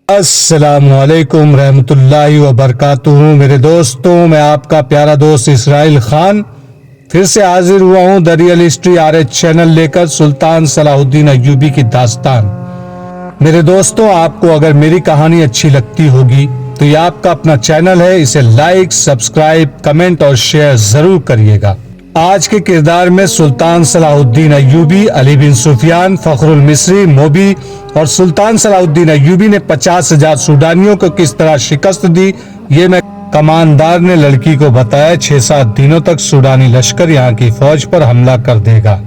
السلام علیکم رحمۃ اللہ وبرکاتہ۔ میرے دوستوں، میں آپ کا پیارا دوست اسرائیل خان پھر سے حاضر ہوا ہوں the real history RH channel لے کر سلطان صلاح الدین ایوبی کی داستان۔ میرے دوستوں، آپ کو اگر میری کہانی اچھی لگتی ہوگی تو یہ آپ کا اپنا چینل ہے، اسے لائک، سبسکرائب، کمنٹ اور شیئر ضرور کریے گا۔ آج کے کردار میں سلطان صلاح الدین ایوبی، علی بن سفیان، فخر المصری، موبی اور سلطان صلاح الدین ایوبی نے 50,000 سوڈانیوں کو کس طرح شکست دی، یہ میں کماندار نے لڑکی کو بتایا۔ 6-7 دنوں تک سوڈانی لشکر یہاں کی فوج پر حملہ کر دے گا۔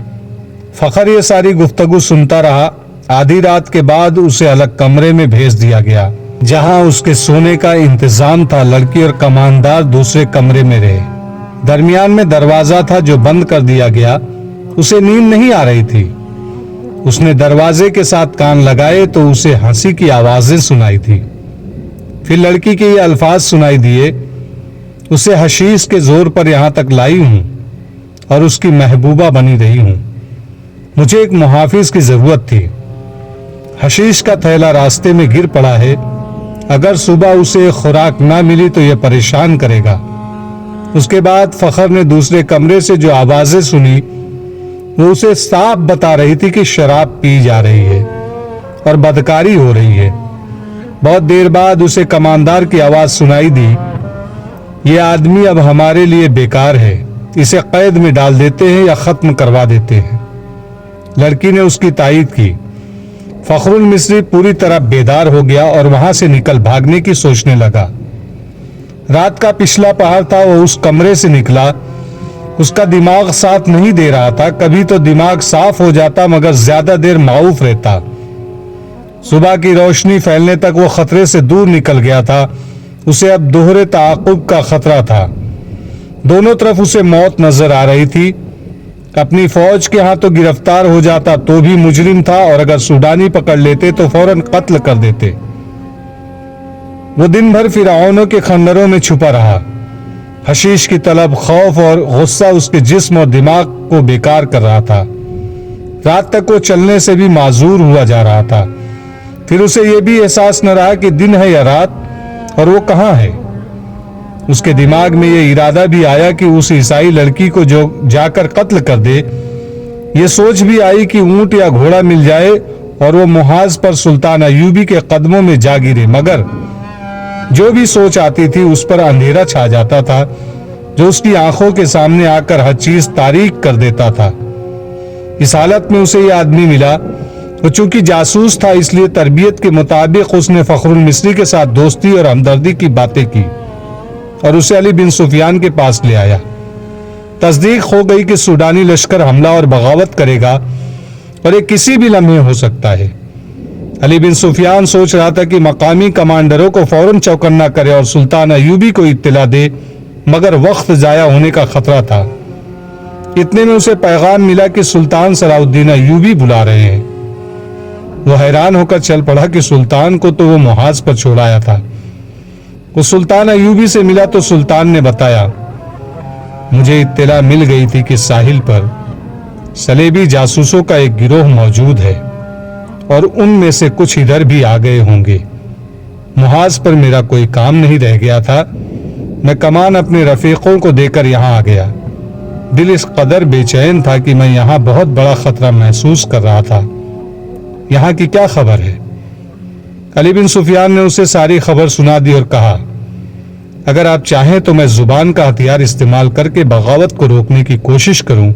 فخر یہ ساری گفتگو سنتا رہا۔ آدھی رات کے بعد اسے الگ کمرے میں بھیج دیا گیا جہاں اس کے سونے کا انتظام تھا۔ لڑکی اور کماندار دوسرے کمرے میں رہے۔ درمیان میں دروازہ تھا جو بند کر دیا گیا۔ اسے نیند نہیں آ رہی تھی۔ اس نے دروازے کے ساتھ کان لگائے تو اسے ہنسی کی آوازیں سنائی تھی۔ پھر لڑکی کے یہ الفاظ سنائی دیے، اسے حشیش کے زور پر یہاں تک لائی ہوں اور اس کی محبوبہ بنی رہی ہوں۔ مجھے ایک محافظ کی ضرورت تھی۔ حشیش کا تھیلا راستے میں گر پڑا ہے۔ اگر صبح اسے خوراک نہ ملی تو یہ پریشان کرے گا۔ اس کے بعد فخر نے دوسرے کمرے سے جو آوازیں سنی وہ اسے صاف بتا رہی تھی کہ شراب پی جا رہی ہے اور بدکاری ہو رہی ہے۔ بہت دیر بعد اسے کماندار کی آواز سنائی دی، یہ آدمی اب ہمارے لیے بیکار ہے، اسے قید میں ڈال دیتے ہیں یا ختم کروا دیتے ہیں۔ لڑکی نے اس کی تائید کی۔ فخر المصری پوری طرح بیدار ہو گیا اور وہاں سے نکل بھاگنے کی سوچنے لگا۔ رات کا پچھلا پہر تھا، وہ اس کمرے سے نکلا۔ اس کا دماغ ساتھ نہیں دے رہا تھا۔ کبھی تو دماغ صاف ہو جاتا مگر زیادہ دیر معاوف رہتا۔ صبح کی روشنی پھیلنے تک وہ خطرے سے دور نکل گیا تھا۔ اسے اب دوہرے تعاقب کا خطرہ تھا۔ دونوں طرف اسے موت نظر آ رہی تھی۔ اپنی فوج کے ہاں تو گرفتار ہو جاتا تو بھی مجرم تھا، اور اگر سوڈانی پکڑ لیتے تو فوراً قتل کر دیتے۔ وہ دن بھر فرعونوں کے خنجروں میں چھپا رہا۔ حشیش کی طلب، خوف اور غصہ اس کے جسم اور دماغ کو بیکار کر رہا تھا۔ رات تک وہ چلنے سے بھی معذور ہوا جا رہا تھا۔ پھر اسے یہ بھی احساس نہ رہا کہ دن ہے یا رات اور وہ کہاں ہے۔ اس کے دماغ میں یہ ارادہ بھی آیا کہ اس عیسائی لڑکی کو جو جا کر قتل کر دے۔ یہ سوچ بھی آئی کہ اونٹ یا گھوڑا مل جائے اور وہ محاذ پر سلطان ایوبی کے قدموں میں جا گرے، مگر جو بھی سوچ آتی تھی اس پر اندھیرا چھا جاتا تھا جو اس کی آنکھوں کے سامنے آ کر ہر چیز تاریک کر دیتا تھا۔ اس حالت میں اسے یہ آدمی ملا۔ وہ چونکہ جاسوس تھا اس لیے تربیت کے مطابق اس نے فخر المصری کے ساتھ دوستی اور ہمدردی کی باتیں کی اور اسے علی بن سفیان کے پاس لے آیا۔ تصدیق ہو گئی کہ سوڈانی لشکر حملہ اور بغاوت کرے گا اور یہ کسی بھی لمحے ہو سکتا ہے۔ علی بن سفیان سوچ رہا تھا کہ مقامی کمانڈروں کو فوراً چوکنا کرے اور سلطان ایوبی کو اطلاع دے، مگر وقت ضائع ہونے کا خطرہ تھا۔ اتنے میں اسے پیغام ملا کہ سلطان صلاح الدین ایوبی بلا رہے ہیں۔ وہ حیران ہو کر چل پڑا کہ سلطان کو تو وہ محاذ پر چھوڑایا تھا۔ وہ سلطان ایوبی سے ملا تو سلطان نے بتایا، مجھے اطلاع مل گئی تھی کہ ساحل پر صلیبی جاسوسوں کا ایک گروہ موجود ہے اور ان میں سے کچھ ادھر بھی آ گئے ہوں گے۔ محاذ پر میرا کوئی کام نہیں رہ گیا تھا۔ میں کمان اپنے رفیقوں کو دے کر یہاں آ گیا۔ دل اس قدر بے چین تھا کہ میں یہاں بہت بڑا خطرہ محسوس کر رہا تھا۔ یہاں کی کیا خبر ہے؟ علی بن سفیان نے اسے ساری خبر سنا دی اور کہا، اگر آپ چاہیں تو میں زبان کا ہتھیار استعمال کر کے بغاوت کو روکنے کی کوشش کروں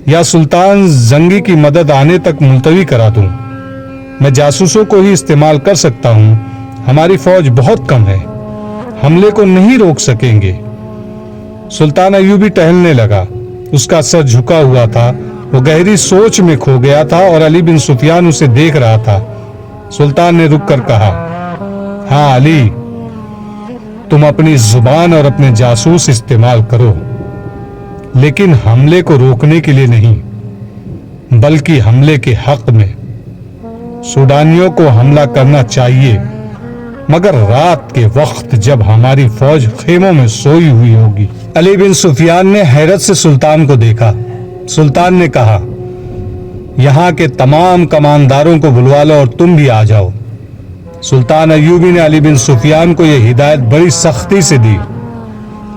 یا سلطان زنگی کی مدد آنے تک ملتوی کرا دوں۔ میں جاسوسوں کو ہی استعمال کر سکتا ہوں۔ ہماری فوج بہت کم ہے، حملے کو نہیں روک سکیں گے۔ سلطان ایوبی ٹہلنے لگا۔ اس کا سر جھکا ہوا تھا۔ وہ گہری سوچ میں کھو گیا تھا اور علی بن سفیان اسے دیکھ رہا تھا۔ سلطان نے رک کر کہا، ہاں علی، تم اپنی زبان اور اپنے جاسوس استعمال کرو، لیکن حملے کو روکنے کے لیے نہیں بلکہ حملے کے حق میں۔ سوڈانیوں کو حملہ کرنا چاہیے، مگر رات کے وقت جب ہماری فوج خیموں میں سوئی ہوئی ہوگی۔ علی بن سفیان نے حیرت سے سلطان کو دیکھا۔ سلطان نے کہا، یہاں کے تمام کمانداروں کو بلوا لو اور تم بھی آ جاؤ۔ سلطان ایوبی نے علی بن سفیان کو یہ ہدایت بڑی سختی سے دی،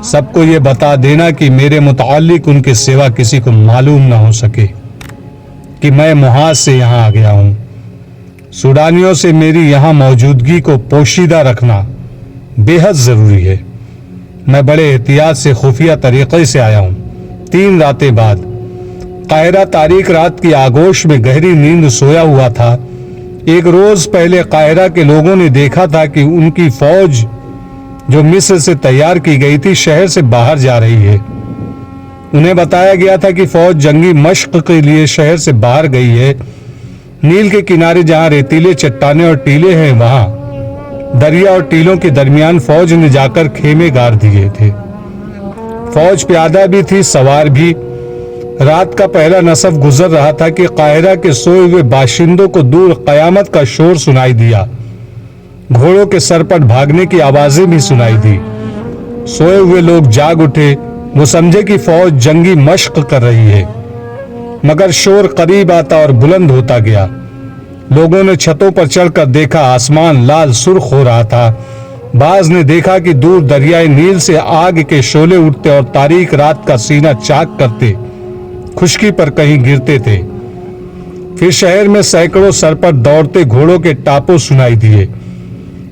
سب کو یہ بتا دینا کہ میرے متعلق ان کے سوا کسی کو معلوم نہ ہو سکے کہ میں محاذ سے یہاں آ گیا ہوں۔ سوڈانیوں سے میری یہاں موجودگی کو پوشیدہ رکھنا بے حد ضروری ہے۔ میں بڑے احتیاط سے خفیہ طریقے سے آیا ہوں۔ 3 راتیں بعد قاہرہ تاریک رات کی آغوش میں گہری نیند سویا ہوا تھا۔ ایک روز پہلے قاہرہ کے لوگوں نے دیکھا تھا کہ ان کی فوج جو مصر سے تیار کی گئی تھی شہر سے باہر جا رہی ہے۔ انہیں بتایا گیا تھا کہ فوج جنگی مشق کے لیے شہر سے باہر گئی ہے۔ نیل کے کنارے جہاں ریتیلے چٹانیں اور ٹیلے ہیں وہاں دریا اور ٹیلوں کے درمیان فوج نے جا کر خیمے گاڑ دیے تھے۔ فوج پیادہ بھی تھی، سوار بھی۔ رات کا پہلا نصف گزر رہا تھا کہ قاہرہ کے سوئے ہوئے باشندوں کو دور قیامت کا شور سنائی دیا۔ گھوڑوں کے سرپٹ بھاگنے کی آوازیں بھی سنائی دی۔ سوئے ہوئے لوگ جاگ اٹھے، وہ سمجھے کہ فوج جنگی مشق کر رہی ہے، مگر شور قریب آتا اور بلند ہوتا گیا۔ لوگوں نے چھتوں پر چڑھ کر دیکھا، آسمان لال سرخ ہو رہا تھا۔ بعض نے دیکھا کہ دور دریائے نیل سے آگ کے شعلے اٹھتے اور تاریک رات کا سینہ چاک کرتے خشکی پر کہیں گرتے تھے۔ پھر شہر میں سینکڑوں سر پر دوڑتے گھوڑوں کے ٹاپوں سنائی دیے۔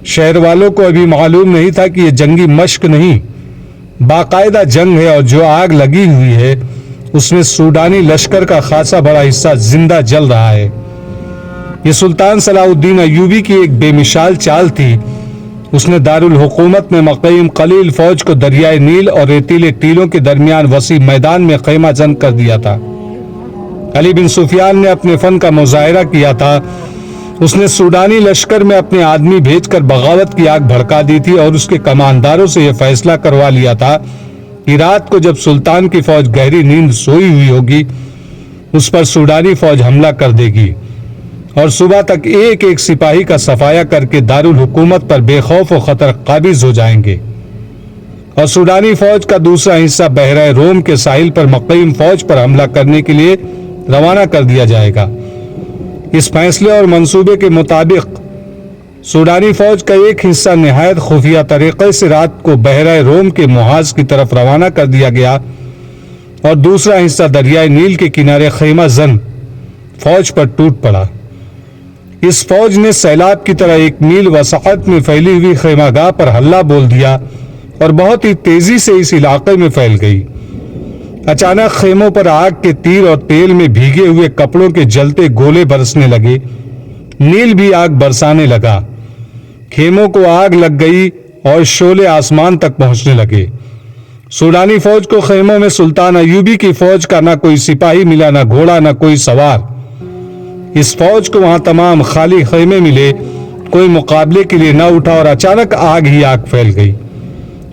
شہر والوں کو ابھی معلوم نہیں تھا کہ یہ جنگی مشق نہیں، باقاعدہ جنگ ہے، اور جو آگ لگی ہوئی ہے اس میں سوڈانی لشکر کا خاصا بڑا حصہ زندہ جل رہا ہے۔ یہ سلطان صلاح الدین ایوبی کی ایک بے مثال چال تھی۔ اس نے دارالحکومت میں مقیم قلیل فوج کو دریائے نیل اور ریتیلے ٹیلوں کے درمیان وسیع میدان میں خیمہ زن کر دیا تھا۔ علی بن سفیان نے اپنے فن کا مظاہرہ کیا تھا۔ اس نے سوڈانی لشکر میں اپنے آدمی بھیج کر بغاوت کی آگ بھڑکا دی تھی اور اس کے کمانداروں سے یہ فیصلہ کروا لیا تھا کہ رات کو جب سلطان کی فوج گہری نیند سوئی ہوئی ہوگی اس پر سوڈانی فوج حملہ کر دے گی اور صبح تک ایک ایک سپاہی کا صفایا کر کے دارالحکومت پر بے خوف و خطر قابض ہو جائیں گے، اور سوڈانی فوج کا دوسرا حصہ بحیرہ روم کے ساحل پر مقیم فوج پر حملہ کرنے کے لیے روانہ کر دیا جائے گا۔ اس فیصلے اور منصوبے کے مطابق سوڈانی فوج کا ایک حصہ نہایت خفیہ طریقے سے رات کو بحیرہ روم کے محاذ کی طرف روانہ کر دیا گیا اور دوسرا حصہ دریائے نیل کے کنارے خیمہ زن فوج پر ٹوٹ پڑا۔ اس فوج نے سیلاب کی طرح 1 میل وسعت میں پھیلی ہوئی خیمہ گاہ پر حلہ بول دیا اور بہت ہی تیزی سے اس علاقے میں پھیل گئی۔ اچانک خیموں پر آگ کے تیر اور تیل میں بھیگے ہوئے کپڑوں کے جلتے گولے برسنے لگے۔ نیل بھی آگ برسانے لگا۔ خیموں کو آگ لگ گئی اور شعلے آسمان تک پہنچنے لگے۔ سوڈانی فوج کو خیموں میں سلطان ایوبی کی فوج کا نہ کوئی سپاہی ملا، نہ گھوڑا، نہ کوئی سوار۔ اس فوج کو وہاں تمام خالی خیمے ملے، کوئی مقابلے کے لیے نہ اٹھا اور اچانک آگ ہی آگ پھیل گئی۔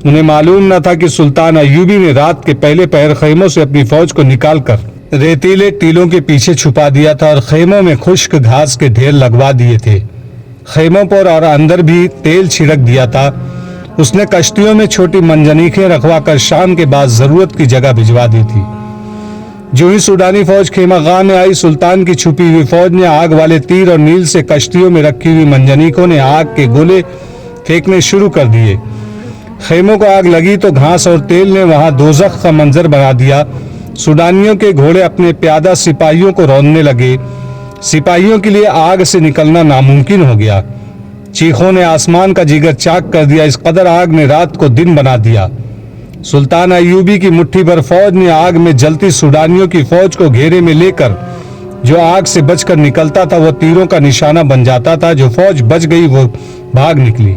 انہیں معلوم نہ تھا کہ سلطان ایوبی نے رات کے پہلے پہر خیموں سے اپنی فوج کو نکال کر ریتیلے ٹیلوں کے پیچھے چھپا دیا تھا اور خیموں میں خشک گھاس کے ڈھیر لگوا دیے تھے۔ خیموں پر اور اندر بھی تیل چھڑک دیا تھا۔ اس نے کشتیوں میں چھوٹی منجنیقیں رکھوا کر شام کے بعد ضرورت کی جگہ بھجوا دی تھی۔ جو ہی سوڈانی فوج خیمہ گاہ میں آئی، سلطان کی چھپی ہوئی فوج نے آگ والے تیر اور نیل سے کشتیوں میں رکھی ہوئی منجنیقوں نے آگ کے گولے پھینکنے شروع کر دیے۔ خیموں کو آگ لگی تو گھاس اور تیل نے وہاں دوزخ کا منظر بنا دیا۔ سوڈانیوں کے گھوڑے اپنے پیادہ سپاہیوں کو روندنے لگے۔ سپاہیوں کے لیے آگ سے نکلنا ناممکن ہو گیا۔ چیخوں نے آسمان کا جگر چاک کر دیا، اس قدر آگ نے رات کو دن بنا دیا۔ سلطان ایوبی کی مٹھی بھر فوج نے آگ میں جلتی سوڈانیوں کی فوج کو گھیرے میں لے کر جو آگ سے بچ کر نکلتا تھا وہ تیروں کا نشانہ بن جاتا تھا۔ جو فوج بچ گئی وہ بھاگ نکلی۔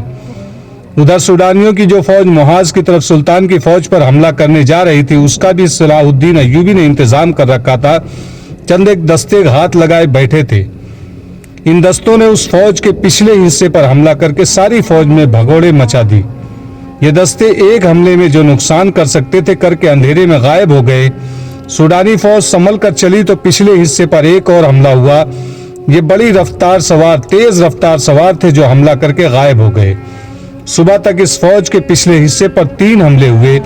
ادھر سوڈانیوں کی جو فوج محاذ کی طرف سلطان کی فوج پر حملہ کرنے جا رہی تھی اس کا بھی صلاح الدین ایوبی نے انتظام کر رکھا تھا۔ چند ایک دستے ہاتھ لگائے بیٹھے تھے۔ ان دستوں نے اس فوج کے پچھلے حصے پر حملہ کر کے ساری فوج میں بھگوڑے مچا دی۔ یہ دستے ایک حملے میں جو نقصان کر سکتے تھے کر کے اندھیرے میں غائب ہو گئے۔ سوڈانی فوج سنبھل کر چلی تو پچھلے حصے پر ایک اور حملہ ہوا۔ یہ بڑی تیز رفتار سوار تھے جو حملہ کر کے غائب ہو گئے۔ صبح تک اس فوج کے پچھلے حصے پر 3 حملے ہوئے۔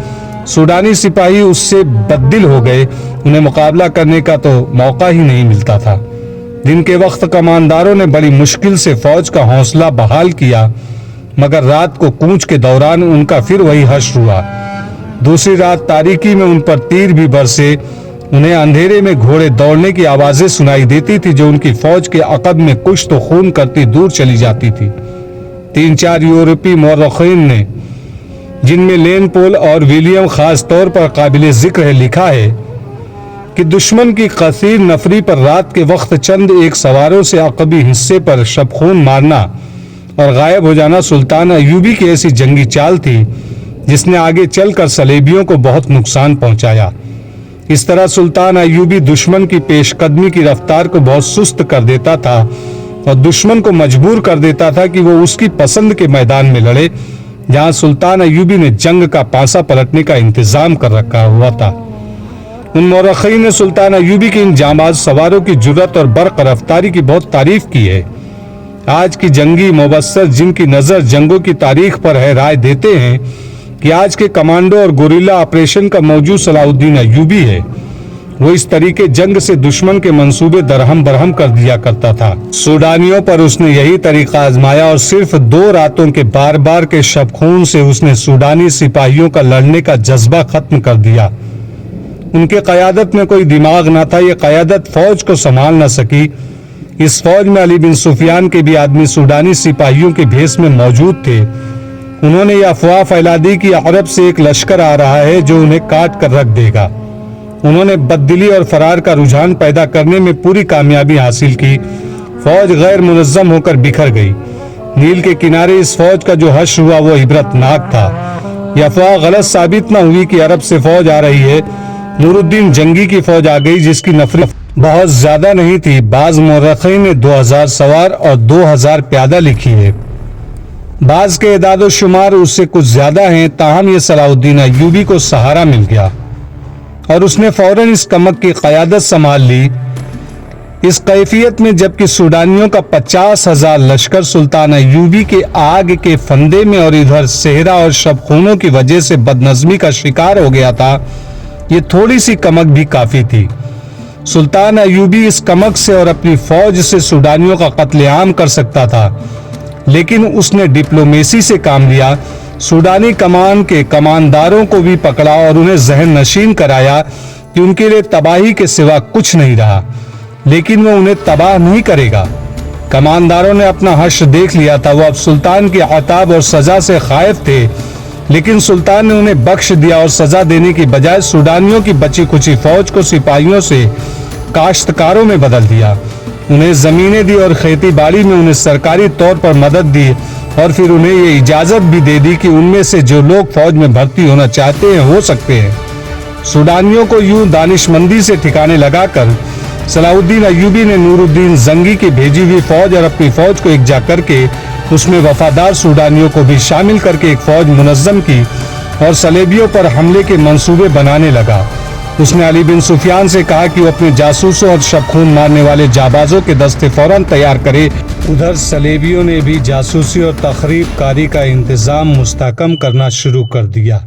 سوڈانی سپاہی اس سے بددل ہو گئے، انہیں مقابلہ کرنے کا تو موقع ہی نہیں ملتا تھا۔ دن کے وقت کمانداروں نے بڑی مشکل سے فوج کا حوصلہ بحال کیا، مگر رات کو کوچ کے دوران ان کا پھر وہی حشر ہوا۔ دوسری رات تاریکی میں ان پر تیر بھی برسے، انہیں اندھیرے میں گھوڑے دوڑنے کی آوازیں سنائی دیتی تھی جو ان کی فوج کے عقب میں کچھ تو خون کرتی دور چلی جاتی تھی۔ 3-4 یورپی مورخین نے، جن میں لین پول اور ویلیم خاص طور پر قابل ذکر ہے، لکھا ہے کہ دشمن کی کثیر نفری پر رات کے وقت چند ایک سواروں سے عقبی حصے پر شب خون مارنا اور غائب ہو جانا سلطان ایوبی کی ایسی جنگی چال تھی جس نے آگے چل کر صلیبیوں کو بہت نقصان پہنچایا۔ اس طرح سلطان ایوبی دشمن کی پیش قدمی کی رفتار کو بہت سست کر دیتا تھا اور دشمن کو مجبور کر دیتا تھا کہ وہ اس کی پسند کے میدان میں لڑے جہاں سلطان ایوبی نے جنگ کا پانسا پلٹنے کا انتظام کر رکھا ہوا تھا۔ ان مورخین نے سلطان ایوبی کے ان جانباز سواروں کی جرأت اور برق رفتاری کی بہت تعریف کی ہے۔ آج کی جنگی مبصر جن کی نظر جنگوں کی تاریخ پر ہے، رائے دیتے ہیں کہ آج کے کمانڈو اور گوریلا آپریشن کا موجود صلاح الدین ایوبی ہے۔ وہ اس طریقے جنگ سے دشمن کے منصوبے درہم برہم کر دیا کرتا تھا۔ سوڈانیوں پر اس نے یہی طریقہ آزمایا اور صرف 2 راتوں کے بار بار کے شب خون سے اس نے سوڈانی سپاہیوں کا لڑنے کا جذبہ ختم کر دیا۔ ان کے قیادت میں کوئی دماغ نہ تھا، یہ قیادت فوج کو سنبھال نہ سکی۔ اس فوج میں علی بن سفیان کے بھی آدمی سوڈانی سپاہیوں کے بھیس میں موجود تھے۔ انہوں نے یہ افواہ پھیلا دی کہ عرب سے ایک لشکر آ رہا ہے جو انہیں کاٹ کر رکھ دے گا۔ انہوں نے بددلی اور فرار کا رجحان پیدا کرنے میں پوری کامیابی حاصل کی۔ فوج غیر منظم ہو کر بکھر گئی۔ نیل کے کنارے اس فوج کا جو حشر ہوا وہ عبرت ناک تھا۔ یہ افواہ غلط ثابت نہ ہوئی کہ عرب سے فوج آ رہی ہے۔ نور الدین جنگی کی فوج آ گئی جس کی نفری بہت زیادہ نہیں تھی۔ بعض مورخین نے 2000 سوار اور 2000 پیادہ لکھی ہے۔ بعض کے اعداد و شمار اس سے کچھ زیادہ ہیں، تاہم یہ صلاح الدین ایوبی کو سہارا مل گیا اور اس نے فوراً اس کمک کی قیادت سنبھال لی۔ اس کیفیت میں جبکہ سوڈانیوں کا 50,000 لشکر سلطان ایوبی کے آگ کے فندے میں اور ادھر صحرا اور شب خونوں کی وجہ سے بدنظمی کا شکار ہو گیا تھا، یہ تھوڑی سی کمک بھی کافی تھی۔ سلطان ایوبی اس کمک سے اور اپنی فوج سے سوڈانیوں کا قتل عام کر سکتا تھا، لیکن اس نے ڈپلومیسی سے کام لیا۔ سوڈانی کمان کے کمانداروں کو بھی پکڑا اور انہیں ذہن نشین کرایا کہ ان کے لیے تباہی کے سوا کچھ نہیں رہا، لیکن وہ انہیں تباہ نہیں کرے گا۔ کمانداروں نے اپنا حشر دیکھ لیا تھا، وہ اب سلطان کے عتاب اور سزا سے خائف تھے، لیکن سلطان نے انہیں بخش دیا اور سزا دینے کی بجائے سوڈانیوں کی بچی کچی فوج کو سپاہیوں سے کاشتکاروں میں بدل دیا۔ انہیں زمینیں دی اور کھیتی باڑی میں انہیں سرکاری طور پر مدد دی اور پھر انہیں یہ اجازت بھی دے دی کہ ان میں سے جو لوگ فوج میں بھرتی ہونا چاہتے ہیں ہو سکتے ہیں۔ سوڈانیوں کو یوں دانش مندی سے ٹھکانے لگا کر صلاح الدین ایوبی نے نور الدین زنگی کی بھیجی ہوئی فوج اور اپنی فوج کو یکجا کر کے اس میں وفادار سوڈانیوں کو بھی شامل کر کے ایک فوج منظم کی اور صلیبیوں پر حملے کے منصوبے بنانے لگا۔ اس نے علی بن سفیان سے کہا کہ وہ اپنے جاسوسوں اور شب خون مارنے والے جابازوں کے دستے فوراً تیار کرے۔ ادھر صلیبیوں نے بھی جاسوسی اور تخریب کاری کا انتظام مستحکم کرنا شروع کر دیا۔